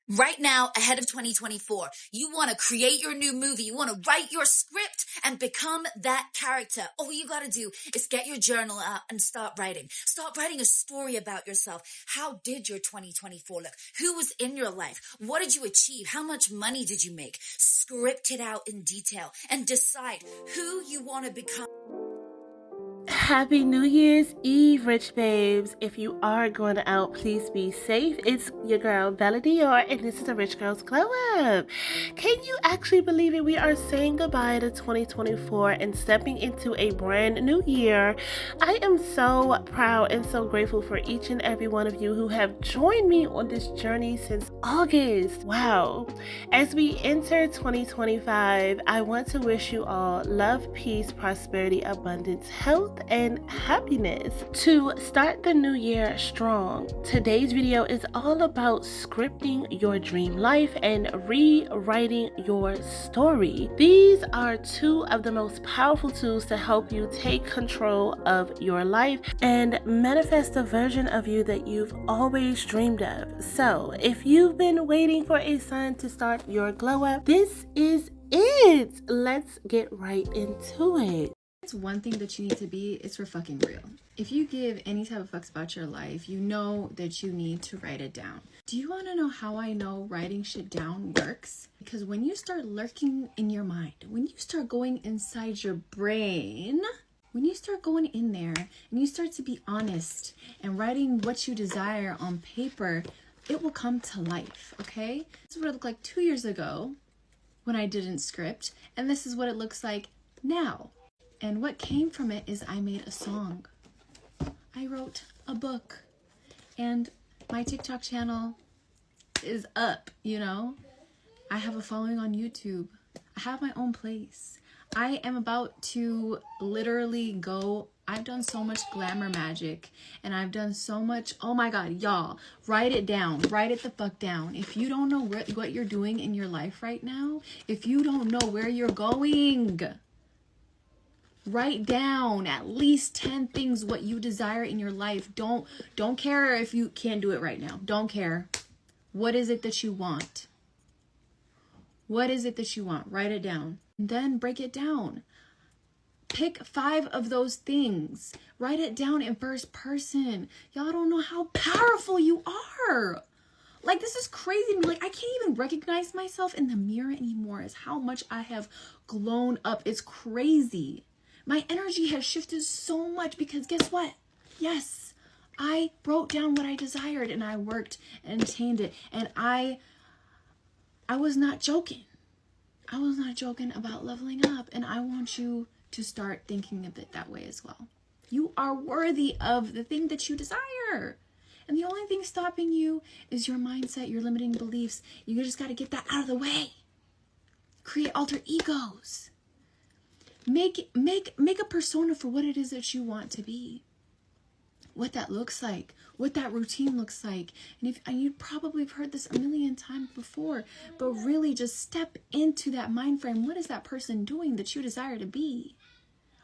Right now, ahead of 2024, you want to create your new movie. You want to write your script and become that character. All you got to do is get your journal out and start writing. Start writing a story about yourself. How did your 2024 look? Who was in your life? What did you achieve? How much money did you make? Script it out in detail and decide who you want to become. Happy New Year's Eve, Rich Babes. If you are going out, please be safe. It's your girl, Bella Dior, and this is a Rich Girls Glow Up. Can you actually believe it? We are saying goodbye to 2024 and stepping into a brand new year. I am so proud and so grateful for each and every one of you who have joined me on this journey since August. Wow. As we enter 2025, I want to wish you all love, peace, prosperity, abundance, health, and happiness. To start the new year strong, today's video is all about scripting your dream life and rewriting your story. These are two of the most powerful tools to help you take control of your life and manifest the version of you that you've always dreamed of. So if you've been waiting for a sign to start your glow up, this is it. Let's get right into it. It's one thing that you need to be, it's for fucking real. If you give any type of fucks about your life, you know that you need to write it down. Do you want to know how I know writing shit down works? Because when you start lurking in your mind, when you start going inside your brain, when you start going in there and you start to be honest and writing what you desire on paper, it will come to life, okay? This is what it looked like 2 years ago when I didn't script, and this is what it looks like now. And what came from it is I made a song. I wrote a book. And my TikTok channel is up, you know? I have a following on YouTube. I have my own place. I am about to literally go. I've done so much glamour magic. And I've done so much. Oh my God, y'all. Write it down. Write it the fuck down. If you don't know what you're doing in your life right now, if you don't know where you're going, write down at least 10 things what you desire in your life. Don't care if you can't do it right now. Don't care. What is it that you want? What is it that you want? Write it down. And then break it down. Pick 5 of those things. Write it down in first person. Y'all don't know how powerful you are. Like, this is crazy to me. Like, I can't even recognize myself in the mirror anymore as how much I have grown up. It's crazy. My energy has shifted so much because guess what? Yes, I wrote down what I desired and I worked and attained it. And I was not joking. I was not joking about leveling up. And I want you to start thinking of it that way as well. You are worthy of the thing that you desire. And the only thing stopping you is your mindset, your limiting beliefs. You just got to get that out of the way. Create alter egos. Make a persona for what it is that you want to be. What that looks like, what that routine looks like. And you probably have heard this a million times before, but really just step into that mind frame. What is that person doing that you desire to be?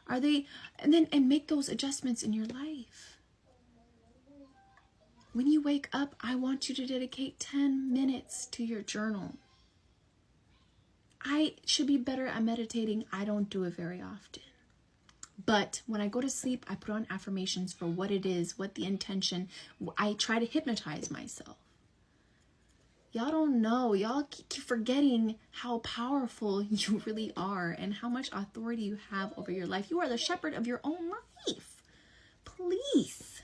Are they, and make those adjustments in your life. When you wake up, I want you to dedicate 10 minutes to your journal. I should be better at meditating. I don't do it very often. But when I go to sleep, I put on affirmations for what it is, what the intention. I try to hypnotize myself. Y'all don't know. Y'all keep forgetting how powerful you really are and how much authority you have over your life. You are the shepherd of your own life. Please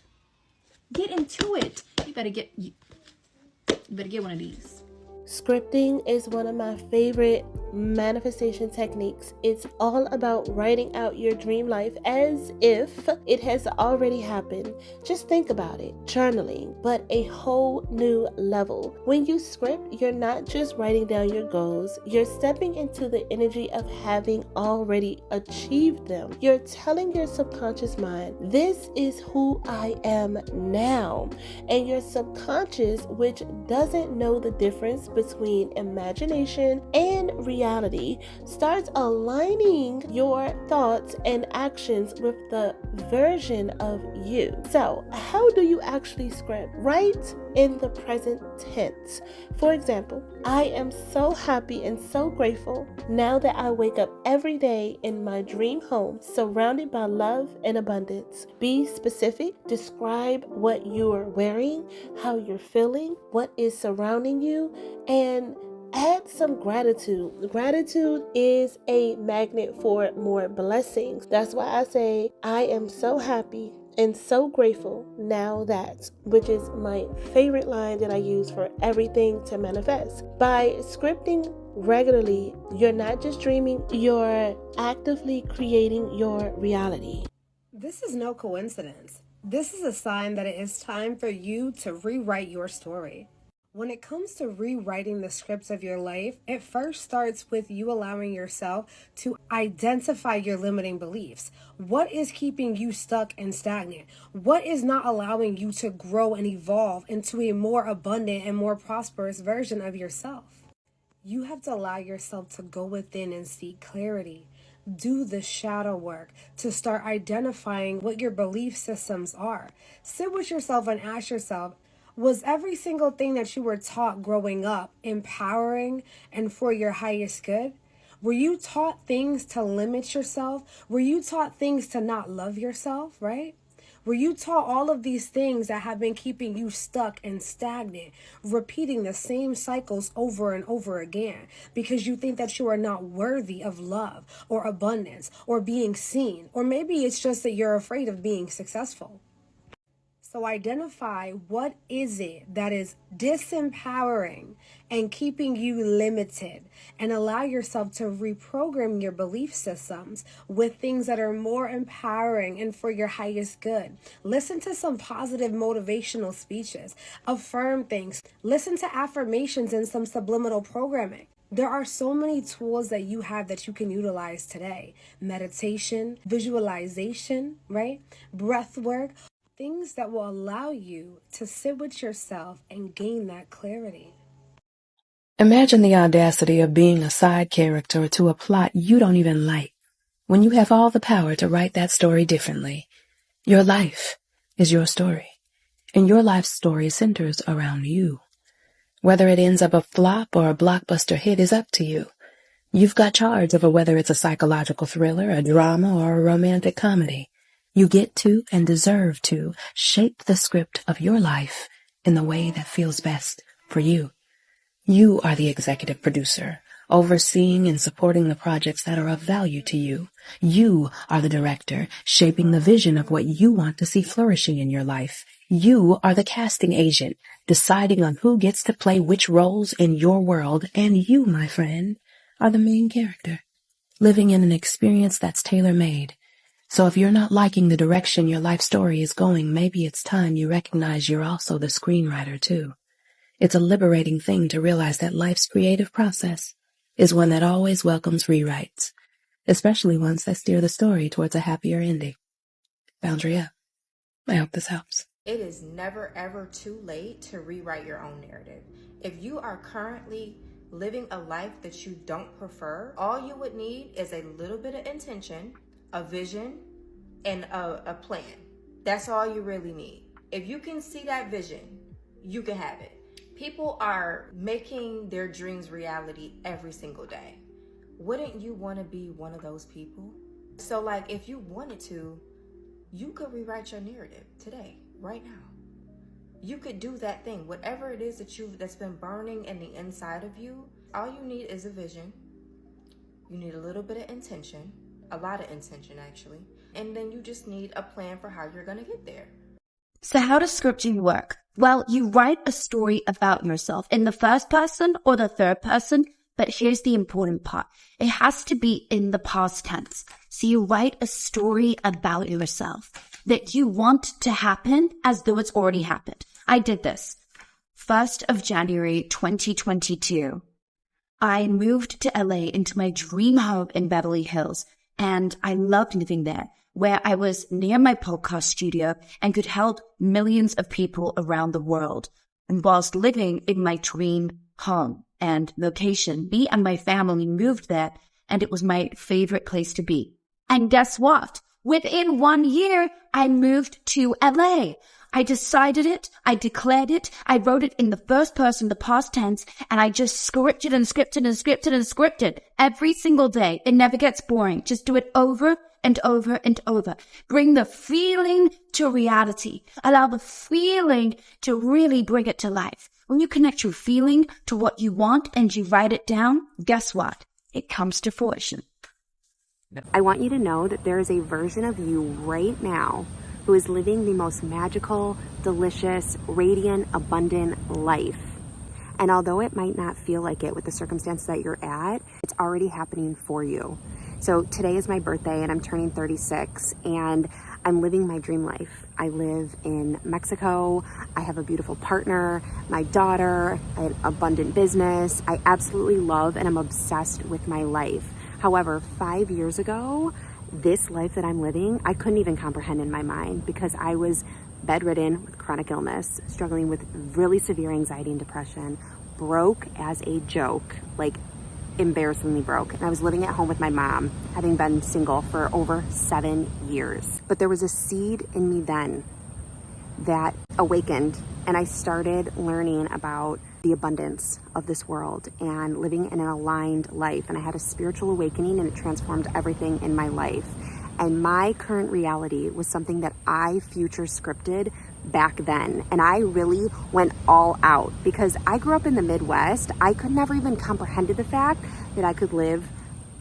get into it. You better get one of these. Scripting is one of my favorite manifestation techniques. It's all about writing out your dream life as if it has already happened. Just think about it. Journaling, but a whole new level. When you script, you're not just writing down your goals, you're stepping into the energy of having already achieved them. You're telling your subconscious mind, this is who I am now. And your subconscious, which doesn't know the difference between imagination and reality, reality starts aligning your thoughts and actions with the version of you. So, how do you actually script? Write in the present tense. For example, I am so happy and so grateful now that I wake up every day in my dream home, surrounded by love and abundance. Be specific. Describe what you are wearing, how you're feeling, what is surrounding you, and add some gratitude. Gratitude is a magnet for more blessings. That's why I say, I am so happy and so grateful now that, which is my favorite line that I use for everything to manifest. By scripting regularly, you're not just dreaming, you're actively creating your reality. This is no coincidence. This is a sign that it is time for you to rewrite your story. When it comes to rewriting the scripts of your life, it first starts with you allowing yourself to identify your limiting beliefs. What is keeping you stuck and stagnant? What is not allowing you to grow and evolve into a more abundant and more prosperous version of yourself? You have to allow yourself to go within and seek clarity. Do the shadow work to start identifying what your belief systems are. Sit with yourself and ask yourself, was every single thing that you were taught growing up empowering and for your highest good? Were you taught things to limit yourself? Were you taught things to not love yourself, right? Were you taught all of these things that have been keeping you stuck and stagnant, repeating the same cycles over and over again because you think that you are not worthy of love or abundance or being seen? Or maybe it's just that you're afraid of being successful. So identify what is it that is disempowering and keeping you limited, and allow yourself to reprogram your belief systems with things that are more empowering and for your highest good. Listen to some positive motivational speeches, affirm things, listen to affirmations and some subliminal programming. There are so many tools that you have that you can utilize today. Meditation, visualization, right? Breath work. Things that will allow you to sit with yourself and gain that clarity. Imagine the audacity of being a side character to a plot you don't even like, when you have all the power to write that story differently. Your life is your story, and your life's story centers around you. Whether it ends up a flop or a blockbuster hit is up to you. You've got charge over whether it's a psychological thriller, a drama, or a romantic comedy. You get to and deserve to shape the script of your life in the way that feels best for you. You are the executive producer, overseeing and supporting the projects that are of value to you. You are the director, shaping the vision of what you want to see flourishing in your life. You are the casting agent, deciding on who gets to play which roles in your world. And you, my friend, are the main character, living in an experience that's tailor-made. So if you're not liking the direction your life story is going, maybe it's time you recognize you're also the screenwriter too. It's a liberating thing to realize that life's creative process is one that always welcomes rewrites, especially ones that steer the story towards a happier ending. Boundary up. I hope this helps. It is never ever too late to rewrite your own narrative. If you are currently living a life that you don't prefer, all you would need is a little bit of intention, a vision, and a plan. That's all you really need. If you can see that vision, you can have it. People are making their dreams reality every single day. Wouldn't you want to be one of those people? So like, if you wanted to, you could rewrite your narrative today, right now. You could do that thing, whatever it is that's been burning in the inside of you. All you need is a vision. You need a little bit of intention. A lot of intention, actually. And then you just need a plan for how you're going to get there. So how does scripting work? Well, you write a story about yourself in the first person or the third person, but here's the important part. It has to be in the past tense. So you write a story about yourself that you want to happen as though it's already happened. I did this. 1st of January, 2022. I moved to LA into my dream home in Beverly Hills. And I loved living there, where I was near my podcast studio and could help millions of people around the world, and whilst living in my dream home. and location. Me and my family moved there, and it was my favorite place to be. And guess what? Within 1 year, I moved to LA. I decided it, I declared it, I wrote it in the first person, the past tense, and I just scripted and scripted and scripted and scripted every single day. It never gets boring. Just do it over and over and over. Bring the feeling to reality. Allow the feeling to really bring it to life. When you connect your feeling to what you want and you write it down, guess what? It comes to fruition. I want you to know that there is a version of you right now who is living the most magical, delicious, radiant, abundant life. And although it might not feel like it with the circumstance that you're at, it's already happening for you. So today is my birthday and I'm turning 36 and I'm living my dream life. I live in Mexico. I have a beautiful partner, my daughter, an abundant business. I absolutely love and I'm obsessed with my life. However, 5 years ago, this life that I'm living, I couldn't even comprehend in my mind because I was bedridden with chronic illness, struggling with really severe anxiety and depression, broke as a joke, like embarrassingly broke. And I was living at home with my mom, having been single for over 7 years. But there was a seed in me then that awakened, and I started learning about the abundance of this world and living in an aligned life. And I had a spiritual awakening and it transformed everything in my life. And my current reality was something that I future scripted back then. And I really went all out because I grew up in the Midwest. I could never even comprehended the fact that I could live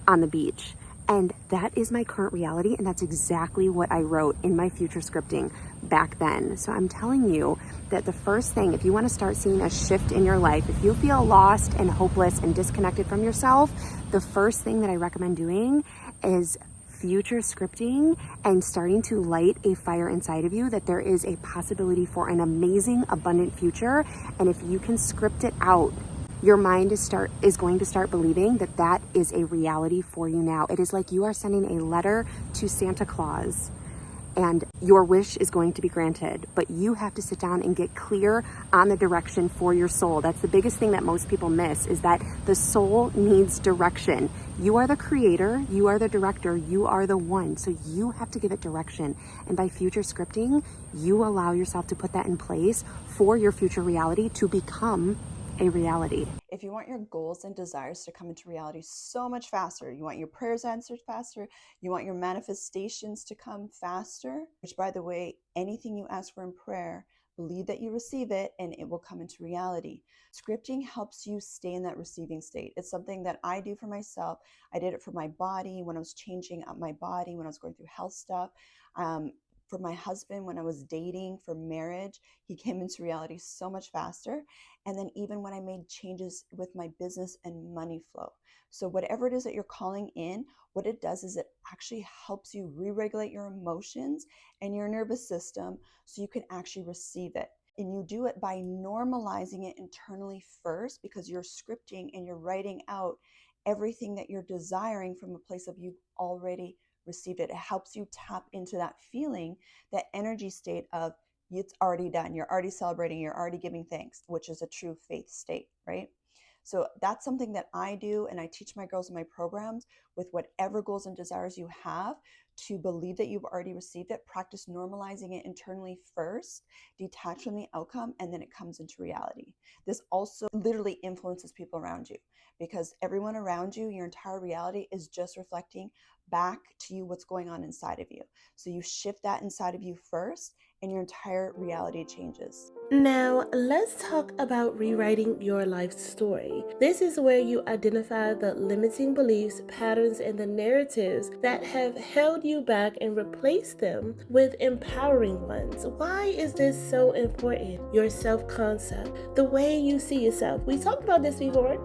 on the beach. And that is my current reality. And that's exactly what I wrote in my future scripting back then. So I'm telling you that the first thing, if you want to start seeing a shift in your life, if you feel lost and hopeless and disconnected from yourself, the first thing that I recommend doing is future scripting and starting to light a fire inside of you that there is a possibility for an amazing, abundant future. And if you can script it out, your mind is going to start believing that that is a reality for you now. It is like you are sending a letter to Santa Claus and your wish is going to be granted, but you have to sit down and get clear on the direction for your soul. That's the biggest thing that most people miss, is that the soul needs direction. You are the creator, you are the director, you are the one. So you have to give it direction. And by future scripting, you allow yourself to put that in place for your future reality to become a reality. If you want your goals and desires to come into reality so much faster, you want your prayers answered faster, you want your manifestations to come faster, which, by the way, anything you ask for in prayer, believe that you receive it and it will come into reality. Scripting helps you stay in that receiving state. It's something that I do for myself. I did it for my body when I was changing up my body, when I was going through health stuff. For my husband, when I was dating, for marriage, he came into reality so much faster. And then even when I made changes with my business and money flow. So whatever it is that you're calling in, what it does is it actually helps you re-regulate your emotions and your nervous system so you can actually receive it. And you do it by normalizing it internally first, because you're scripting and you're writing out everything that you're desiring from a place of you've already received it. It helps you tap into that feeling, that energy state of it's already done. You're already celebrating. You're already giving thanks, which is a true faith state, right? So that's something that I do, and I teach my girls in my programs with whatever goals and desires you have to believe that you've already received it. Practice normalizing it internally first, detach from the outcome, and then it comes into reality. This also literally influences people around you, because everyone around you, your entire reality is just reflecting back to you what's going on inside of you. So you shift that inside of you first, and your entire reality changes. Now, let's talk about rewriting your life story. This is where you identify the limiting beliefs, patterns, and the narratives that have held you back and replace them with empowering ones. Why is this so important? Your self-concept, the way you see yourself, we talked about this before,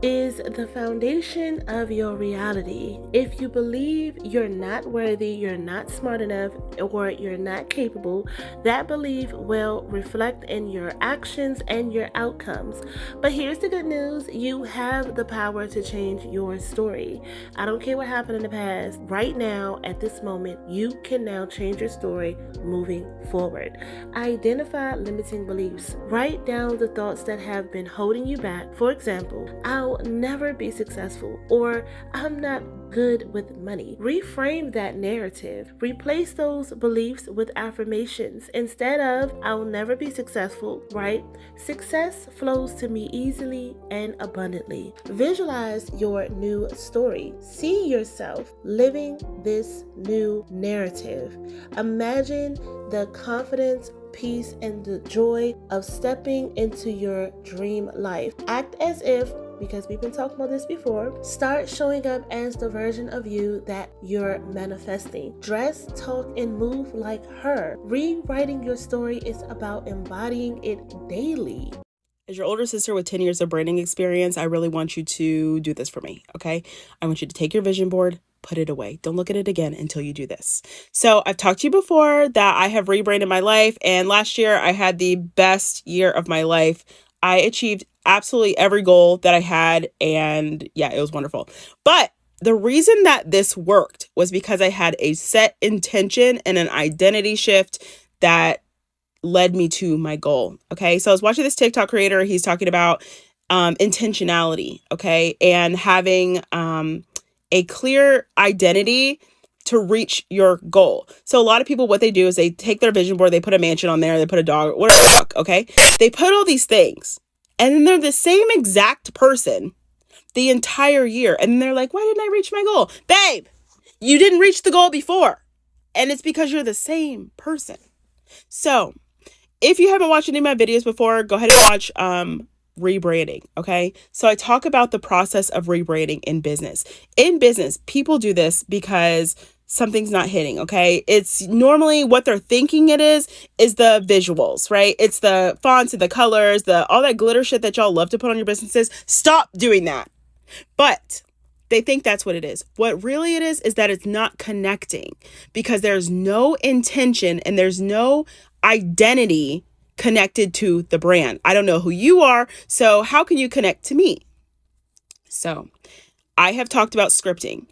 is the foundation of your reality. If you believe you're not worthy, you're not smart enough, or you're not capable, that belief will reflect in your actions and your outcomes. But here's the good news: you have the power to change your story. I don't care what happened in the past. Right now, at this moment, you can now change your story moving forward. Identify limiting beliefs. Write down the thoughts that have been holding you back. For example, I'll never be successful, or I'm not good with money. Reframe that narrative. Replace those beliefs with affirmations. Instead of I'll never be successful, write success flows to me easily and abundantly. Visualize your new story. See yourself living this new narrative. Imagine the confidence, peace, and the joy of stepping into your dream life. Act as if, because we've been talking about this before, start showing up as the version of you that you're manifesting. Dress, talk, and move like her. Rewriting your story is about embodying it daily. As your older sister with 10 years of branding experience, I really want you to do this for me, okay? I want you to take your vision board, put it away. Don't look at it again until you do this. So I've talked to you before that I have rebranded my life, and last year I had the best year of my life. I achieved absolutely every goal that I had, and yeah, it was wonderful. But the reason that this worked was because I had a set intention and an identity shift that led me to my goal. Okay. So I was watching this TikTok creator. He's talking about intentionality. Okay. And having a clear identity to reach your goal. So a lot of people, what they do is they take their vision board, they put a mansion on there, they put a dog, whatever the fuck. Okay. They put all these things and then they're the same exact person the entire year. And they're like, why didn't I reach my goal? Babe, you didn't reach the goal before. And it's because you're the same person. So if you haven't watched any of my videos before, go ahead and watch rebranding, okay? So I talk about the process of rebranding in business. In business, people do this because something's not hitting, okay? It's normally what they're thinking it is the visuals, right? It's the fonts and the colors, all that glitter shit that y'all love to put on your businesses. Stop doing that. But they think that's what it is. What really it is that it's not connecting because there's no intention and there's no identity connected to the brand. I don't know who you are, so how can you connect to me? So I have talked about scripting.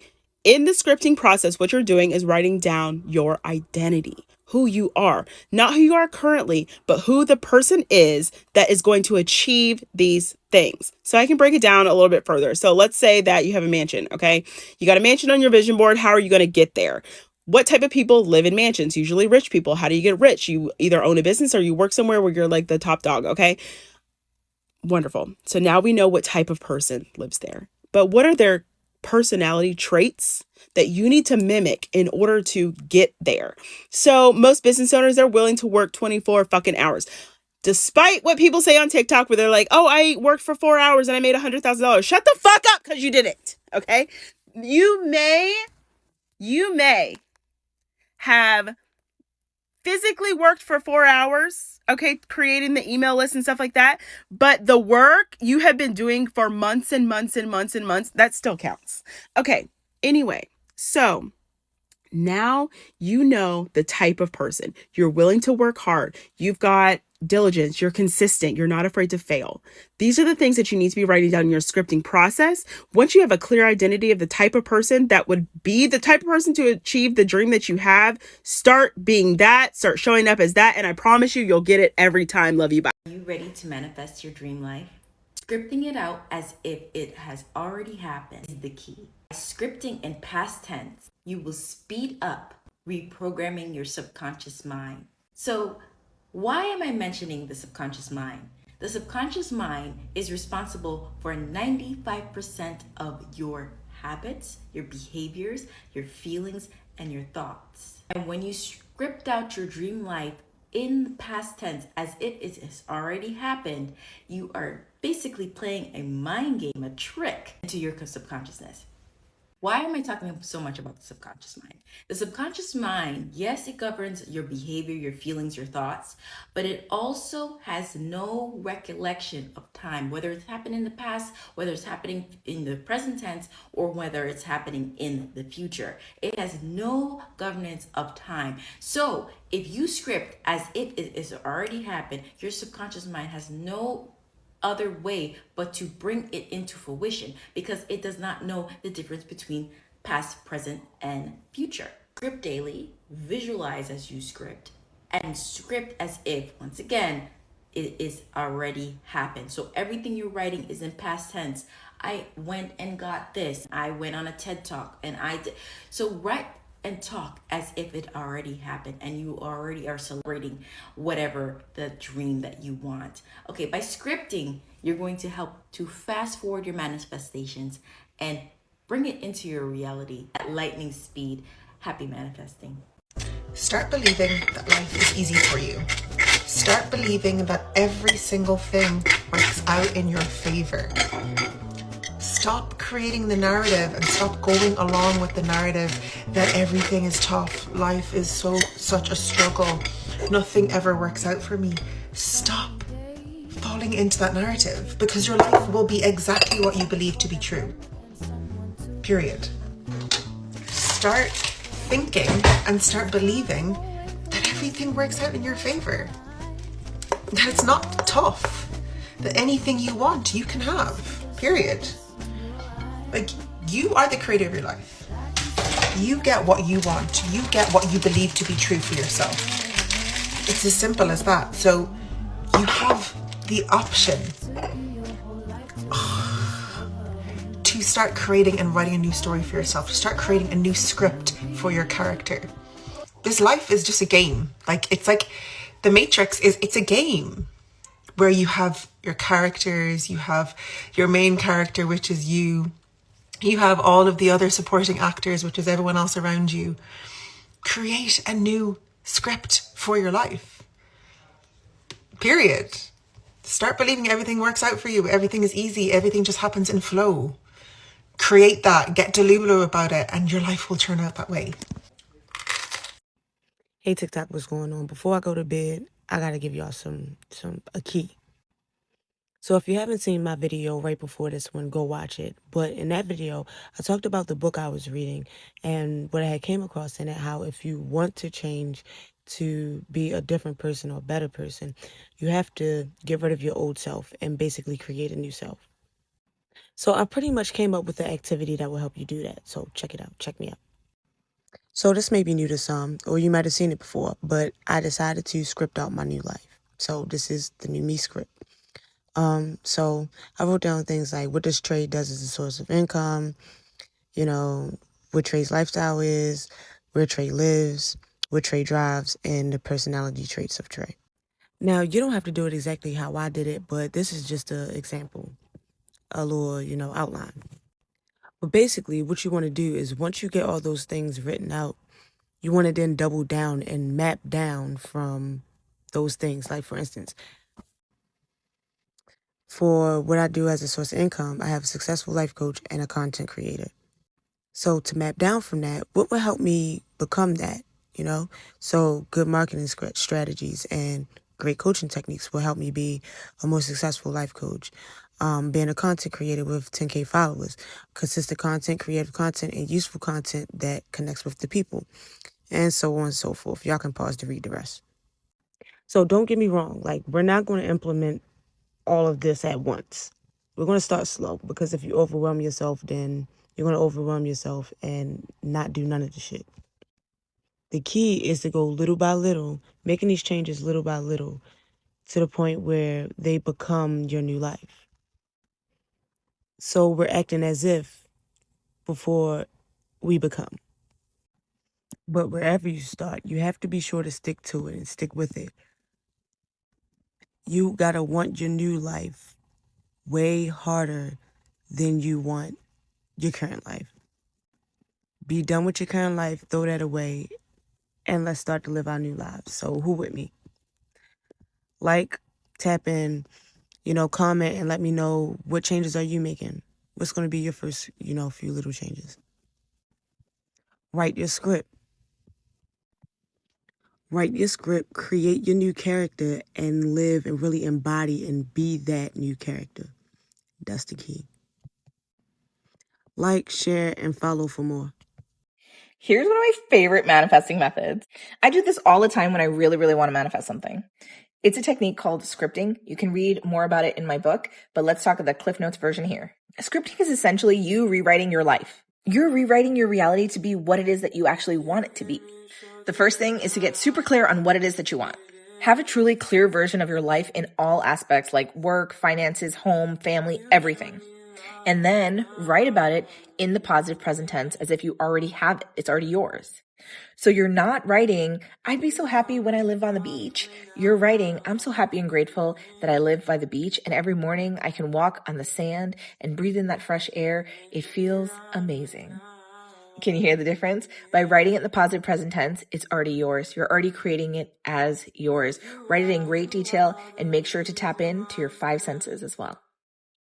In the scripting process, what you're doing is writing down your identity, who you are, not who you are currently, but who the person is that is going to achieve these things. So I can break it down a little bit further. So let's say that you have a mansion, okay? You got a mansion on your vision board. How are you going to get there? What type of people live in mansions? Usually rich people. How do you get rich? You either own a business or you work somewhere where you're like the top dog, okay? Wonderful. So now we know what type of person lives there. But what are their personality traits that you need to mimic in order to get there? So most business owners are willing to work 24 fucking hours. Despite what people say on TikTok where they're like, oh, I worked for 4 hours and I made $100,000. Shut the fuck up because you didn't, okay? You may have physically worked for 4 hours, okay, creating the email list and stuff like that. But the work you have been doing for months and months and months and months, that still counts. Okay, anyway, so now you know the type of person. You're willing to work hard. You've got diligence. You're consistent. You're not afraid to fail. These are the things that you need to be writing down in your scripting process. Once you have a clear identity of the type of person that would be the type of person to achieve the dream that you have, start being that, start showing up as that. And I promise you, you'll get it every time. Love you. Bye. Are you ready to manifest your dream life? Scripting it out as if it has already happened is the key. By scripting in past tense, you will speed up reprogramming your subconscious mind. So why am I mentioning the subconscious mind? The subconscious mind is responsible for 95% of your habits, your behaviors, your feelings, and your thoughts. And when you script out your dream life in the past tense as if it has already happened, you are basically playing a mind game, a trick into your subconsciousness. Why am I talking so much about the subconscious mind? The subconscious mind, yes, it governs your behavior, your feelings, your thoughts, but it also has no recollection of time, whether it's happened in the past, whether it's happening in the present tense, or whether it's happening in the future. It has no governance of time. So if you script as if it has already happened, your subconscious mind has no other way but to bring it into fruition because it does not know the difference between past, present, and future. Script daily, visualize as you script, and script as if, once again, it is already happened. So everything you're writing is in past tense. I went and got this. I went on a TED Talk and I did. So write and talk as if it already happened and you already are celebrating whatever the dream that you want. Okay, by scripting, you're going to help to fast forward your manifestations and bring it into your reality at lightning speed. Happy manifesting. Start believing that life is easy for you. Start believing that every single thing works out in your favor. Stop creating the narrative and stop going along with the narrative that everything is tough. Life is such a struggle. Nothing ever works out for me. Stop falling into that narrative because your life will be exactly what you believe to be true. Period. Start thinking and start believing that everything works out in your favor. That it's not tough. That anything you want, you can have. Period. Like, you are the creator of your life. You get what you want. You get what you believe to be true for yourself. It's as simple as that. So you have the option to start creating and writing a new story for yourself, to start creating a new script for your character. This life is just a game. It's like The Matrix it's a game where you have your characters, you have your main character, which is you have all of the other supporting actors, which is everyone else around you. Create a new script for your life. Period. Start believing everything works out for you. Everything is easy. Everything just happens in flow. Create that, get delulu about it, and your life will turn out that way. Hey TikTok, what's going on? Before I go to bed, I gotta give y'all a key. So if you haven't seen my video right before this one, go watch it. But in that video, I talked about the book I was reading and what I had came across in it, how if you want to change to be a different person or a better person, you have to get rid of your old self and basically create a new self. So I pretty much came up with the activity that will help you do that. So check it out. Check me out. So this may be new to some, or you might have seen it before, but I decided to script out my new life. So this is the new me script. So I wrote down things like what this trade does as a source of income, what trade's lifestyle is, where trade lives, what trade drives, and the personality traits of trade. Now, you don't have to do it exactly how I did it, but this is just an example, a little, outline. But basically, what you want to do is once you get all those things written out, you want to then double down and map down from those things. Like, for instance, for what I do as a source of income, I have a successful life coach and a content creator. So to map down from that, what will help me become that, So good marketing strategies and great coaching techniques will help me be a more successful life coach. Being a content creator with 10K followers, consistent content, creative content, and useful content that connects with the people, and so on and so forth. Y'all can pause to read the rest. So don't get me wrong. We're not going to implement all of this at once. We're going to start slow, because if you overwhelm yourself, then you're going to overwhelm yourself and not do none of the shit. The key is to go little by little, making these changes little by little to the point where they become your new life. So we're acting as if before we become. But wherever you start, you have to be sure to stick to it and stick with it. You got to want your new life way harder than you want your current life. Be done with your current life, throw that away, and let's start to live our new lives. So who with me? Tap in, comment and let me know what changes are you making. What's going to be your first, few little changes. Write your script. Write your script, create your new character, and live and really embody and be that new character. That's the key. Like, share, and follow for more. Here's one of my favorite manifesting methods. I do this all the time when I really, really want to manifest something. It's a technique called scripting. You can read more about it in my book, but let's talk the Cliff Notes version here. Scripting is essentially you rewriting your life. You're rewriting your reality to be what it is that you actually want it to be. The first thing is to get super clear on what it is that you want. Have a truly clear version of your life in all aspects like work, finances, home, family, everything. And then write about it in the positive present tense as if you already have it. It's already yours. So you're not writing, I'd be so happy when I live on the beach. You're writing, I'm so happy and grateful that I live by the beach and every morning I can walk on the sand and breathe in that fresh air. It feels amazing. Can you hear the difference? By writing it in the positive present tense, it's already yours. You're already creating it as yours. Write it in great detail and make sure to tap into your 5 senses as well.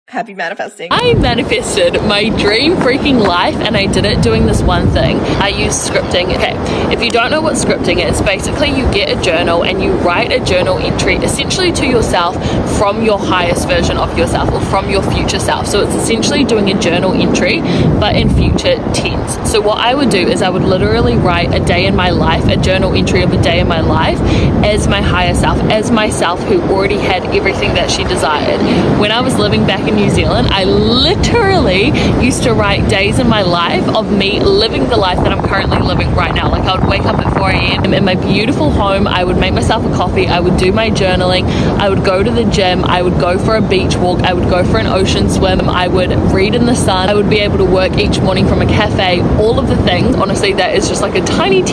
Happy manifesting. I manifested my dream freaking life, and I did it doing this one thing. I use scripting. Okay, if you don't know what scripting is, basically you get a journal and you write a journal entry essentially to yourself from your highest version of yourself or from your future self. So it's essentially doing a journal entry but in future tense. So what I would do is I would literally write a day in my life, a journal entry of a day in my life as my higher self, as myself who already had everything that she desired. When I was living back in New Zealand, I literally used to write days in my life of me living the life that I'm currently living right now. Like I would wake up at 4 a.m. in my beautiful home, I would make myself a coffee, I would do my journaling, I would go to the gym, I would go for a beach walk, I would go for an ocean swim, I would read in the sun, I would be able to work each morning from a cafe, all of the things. Honestly, that is just like a tiny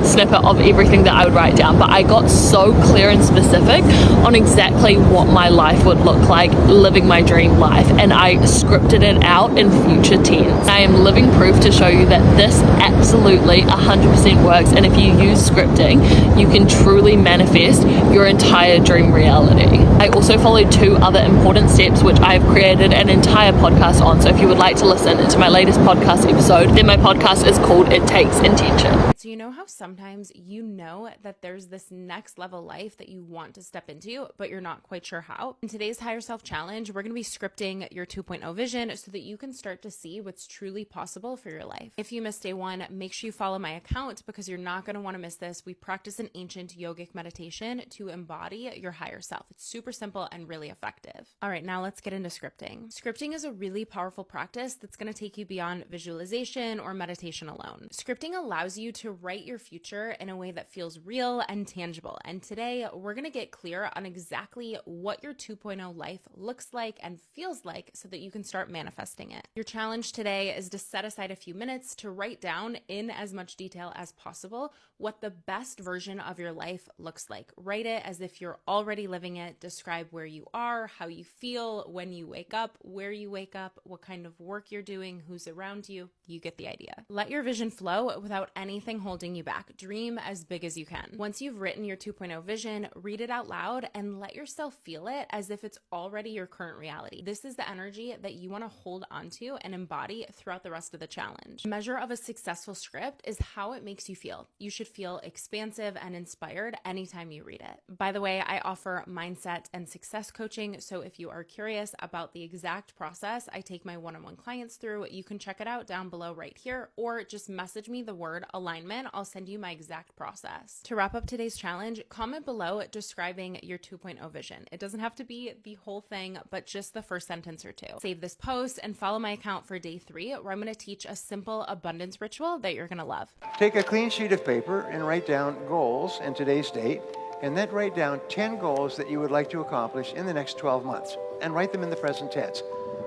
snippet of everything that I would write down. But I got so clear and specific on exactly what my life would look like living my dream life, and I scripted it out in future tense. I am living proof to show you that this absolutely 100% works, and if you use scripting, you can truly manifest your entire dream reality. I also followed 2 other important steps which I've created an entire podcast on, so if you would like to listen to my latest podcast episode, then my podcast is called It Takes Intention. So you know how sometimes you know that there's this next level life that you want to step into, but you're not quite sure how? In today's Higher Self Challenge, we're going to be scripting your 2.0 vision so that you can start to see what's truly possible for your life. If you missed day 1, make sure you follow my account because you're not going to want to miss this. We practice an ancient yogic meditation to embody your higher self. It's super simple and really effective. All right, now let's get into scripting. Scripting is a really powerful practice that's going to take you beyond visualization or meditation alone. Scripting allows you to write your future in a way that feels real and tangible. And today we're going to get clear on exactly what your 2.0 life looks like and feels like so that you can start manifesting it. Your challenge today is to set aside a few minutes to write down in as much detail as possible what the best version of your life looks like. Write it as if you're already living it. Describe where you are, how you feel when you wake up, where you wake up, what kind of work you're doing, who's around you. You get the idea. Let your vision flow without anything holding you back. Dream as big as you can. Once you've written your 2.0 vision, read it out loud and let yourself feel it as if it's already your current reality. This is the energy that you want to hold onto and embody throughout the rest of the challenge. A measure of a successful script is how it makes you feel. You should feel expansive and inspired anytime you read it. By the way, I offer mindset and success coaching, so if you are curious about the exact process I take my one-on-one clients through, you can check it out down below right here, or just message me the word alignment. I'll send you my exact process. To wrap up today's challenge, comment below describing your 2.0 vision. It doesn't have to be the whole thing, but just the first sentence or 2. Save this post and follow my account for day 3, where I'm going to teach a simple abundance ritual that you're going to love. Take a clean sheet of paper and write down goals and today's date, and then write down 10 goals that you would like to accomplish in the next 12 months, and write them in the present tense,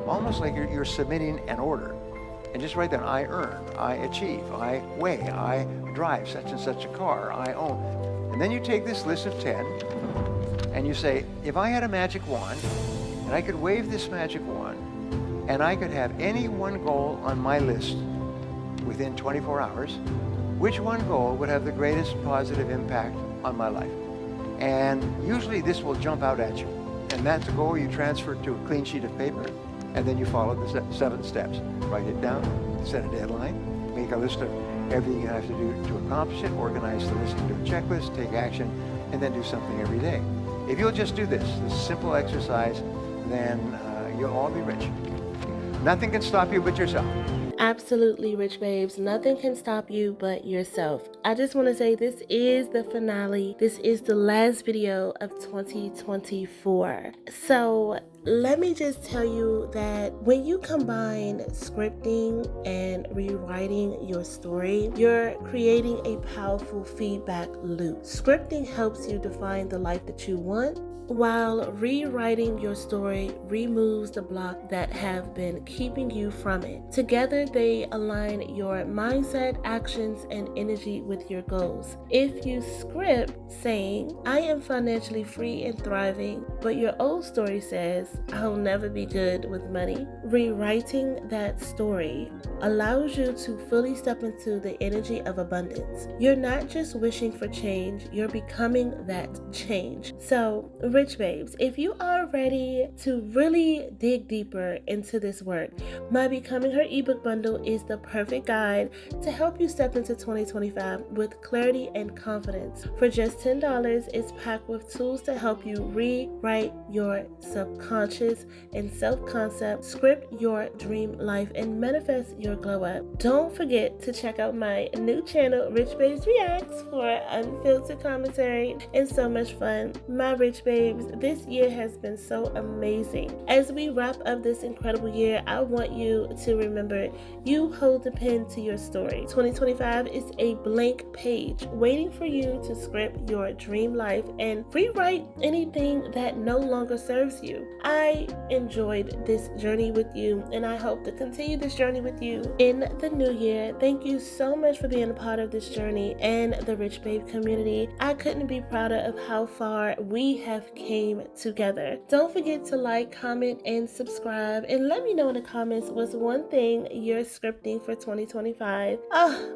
almost like you're submitting an order. And just write down, I earn, I achieve, I weigh, I drive such and such a car, I own. And then you take this list of 10 and you say, if I had a magic wand and I could wave this magic wand and I could have any one goal on my list within 24 hours, which one goal would have the greatest positive impact on my life? And usually this will jump out at you. And that's a goal you transfer to a clean sheet of paper, and then you follow the 7 steps. Write it down, set a deadline, make a list of everything you have to do to accomplish it, organize the list into a checklist, take action, and then do something every day. If you'll just do this simple exercise, then you'll all be rich. Nothing can stop you but yourself. Absolutely, Rich Babes. Nothing can stop you but yourself. I just want to say this is the finale. This is the last video of 2024. So let me just tell you that when you combine scripting and rewriting your story, you're creating a powerful feedback loop. Scripting helps you define the life that you want, while rewriting your story removes the block that have been keeping you from it. Together, they align your mindset, actions, and energy with your goals. If you script saying, I am financially free and thriving, but your old story says, I'll never be good with money, rewriting that story allows you to fully step into the energy of abundance. You're not just wishing for change, you're becoming that change. So, Rich Babes, if you are ready to really dig deeper into this work, my Becoming Her ebook bundle is the perfect guide to help you step into 2025 with clarity and confidence. For just $10, it's packed with tools to help you rewrite your subconscious and self-concept, script your dream life, and manifest your glow up. Don't forget to check out my new channel, Rich Babes Reacts, for unfiltered commentary and so much fun. My Rich Babes, this year has been so amazing. As we wrap up this incredible year, I want you to remember you hold the pen to your story. 2025 is a blank page waiting for you to script your dream life and rewrite anything that no longer serves you. I enjoyed this journey with you, and I hope to continue this journey with you in the new year. Thank you so much for being a part of this journey and the Rich Babe community. I couldn't be prouder of how far we have came together. Don't forget to like, comment, and subscribe, and let me know in the comments what's one thing you're scripting for 2025.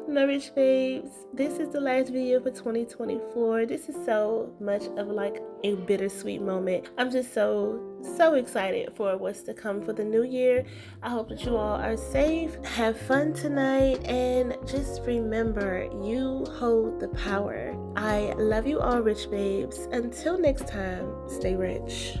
My Rich Babes, this is the last video for 2024. This is so much of like a bittersweet moment. I'm just so excited for what's to come for the new year. I hope that you all are safe, have fun tonight, and just remember, you hold the power. I love you all, Rich Babes. Until next time, stay rich.